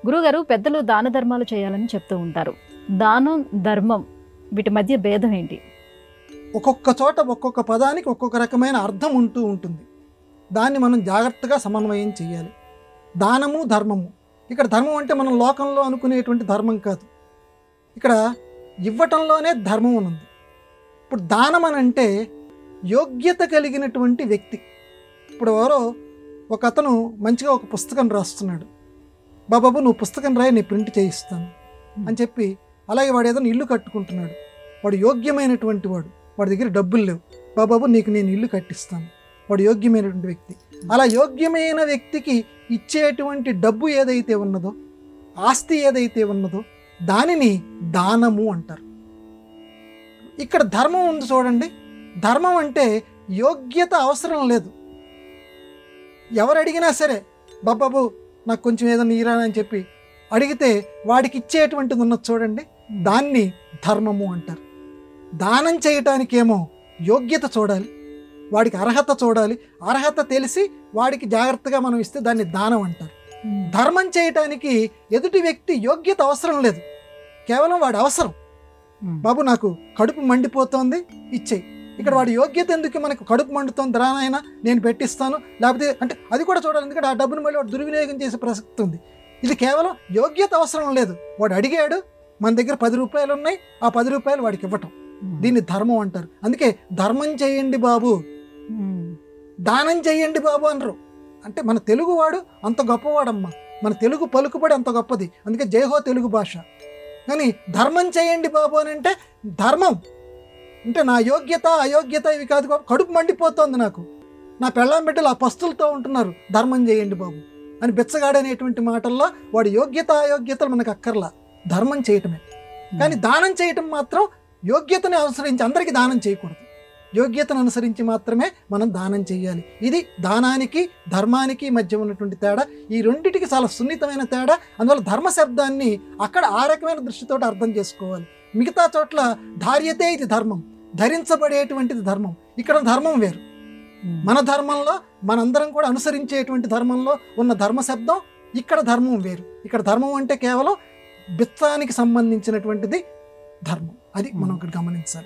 గురుగారు, పెద్దలు దాన ధర్మాలు చేయాలని చెప్తూ ఉంటారు. దానం, ధర్మం వీటి మధ్య భేదం ఏంటి? ఒక్కొక్క చోట ఒక్కొక్క పదానికి ఒక్కొక్క రకమైన అర్థం ఉంటూ ఉంటుంది. దాన్ని మనం జాగ్రత్తగా సమన్వయం చేయాలి. దానము, ధర్మము. ఇక్కడ ధర్మం అంటే మనం లోకంలో అనుకునేటువంటి ధర్మం కాదు. ఇక్కడ ఇవ్వటంలోనే ధర్మం ఉంది. ఇప్పుడు దానం అని అంటే యోగ్యత కలిగినటువంటి వ్యక్తి. ఇప్పుడు ఎవరో ఒక అతను మంచిగా ఒక పుస్తకం రాస్తున్నాడు. బాబాబు నువ్వు పుస్తకం రాయి, నేను ప్రింట్ చేయిస్తాను అని చెప్పి, అలాగే వాడు ఏదైనా ఇల్లు కట్టుకుంటున్నాడు. వాడు యోగ్యమైనటువంటి వాడు, వాడి దగ్గర డబ్బులు లేవు. బాబాబు నీకు నేను ఇల్లు కట్టిస్తాను. వాడు యోగ్యమైనటువంటి వ్యక్తి. అలా యోగ్యమైన వ్యక్తికి ఇచ్చేటువంటి డబ్బు ఏదైతే ఉన్నదో, ఆస్తి ఏదైతే ఉన్నదో దానిని దానము అంటారు. ఇక్కడ ధర్మం ఉంది చూడండి. ధర్మం అంటే యోగ్యత అవసరం లేదు. ఎవరు అడిగినా సరే బాబాబు నాకు కొంచెం ఏదైనా ఇరా అని చెప్పి అడిగితే వాడికి ఇచ్చేటువంటిది ఉన్నది చూడండి, దాన్ని ధర్మము అంటారు. దానం చేయటానికేమో యోగ్యత చూడాలి, వాడికి అర్హత చూడాలి. అర్హత తెలిసి వాడికి జాగ్రత్తగా మనం ఇస్తే దాన్ని దానం అంటారు. ధర్మం చేయటానికి ఎదుటి వ్యక్తి యోగ్యత అవసరం లేదు, కేవలం వాడి అవసరం. బాబు నాకు కడుపు మండిపోతోంది, ఇచ్చేయి. ఇక్కడ వాడి యోగ్యత ఎందుకు? మనకు కడుపు మండుతోంది, రానైనా నేను పెట్టిస్తాను, లేకపోతే అంటే అది కూడా చూడాలి. ఎందుకంటే ఆ డబ్బును మళ్ళీ వాడు దుర్వినియోగం చేసే ప్రసక్తి ఉంది. ఇది కేవలం యోగ్యత అవసరం లేదు. వాడు అడిగాడు, మన దగ్గర 10 రూపాయలు ఉన్నాయి, ఆ 10 రూపాయలు వాడికి ఇవ్వటం, దీన్ని ధర్మం అంటారు. అందుకే ధర్మం చేయండి బాబు, దానం చేయండి బాబు అనరు. అంటే మన తెలుగువాడు అంత గొప్పవాడమ్మా, మన తెలుగు పలుకుబడి అంత గొప్పది. అందుకే జైహో తెలుగు భాష. కానీ ధర్మం చేయండి బాబు అని అంటే ధర్మం అంటే నా యోగ్యత అయోగ్యత ఇవి కాదు. కడుపు మండిపోతోంది నాకు, నా పెళ్ళాం బిడ్డలు ఆ పస్తులతో ఉంటున్నారు, ధర్మం చేయండి బాబు అని బెచ్చగాడనేటువంటి మాటల్లో వాడి యోగ్యత అయోగ్యతలు మనకు అక్కర్లా, ధర్మం చేయటమే. కానీ దానం చేయటం మాత్రం యోగ్యతని అనుసరించి అందరికీ దానం చేయకూడదు, యోగ్యతను అనుసరించి మాత్రమే మనం దానం చేయాలి. ఇది దానానికి ధర్మానికి మధ్య ఉన్నటువంటి తేడా. ఈ రెండింటికి చాలా సున్నితమైన తేడా. అందువల్ల ధర్మ శబ్దాన్ని అక్కడ ఆ రకమైన దృష్టితో అర్థం చేసుకోవాలి. మిగతా చోట్ల ధార్యతే ఇది ధర్మం, ధరించబడేటువంటిది ధర్మం. ఇక్కడ ధర్మం వేరు. మన ధర్మంలో మనందరం కూడా అనుసరించేటువంటి ధర్మంలో ఉన్న ధర్మ శబ్దం, ఇక్కడ ధర్మం వేరు. ఇక్కడ ధర్మం అంటే కేవలం బిత్తానికి సంబంధించినటువంటిది ధర్మం. అది మనం ఇక్కడ గమనించాలి.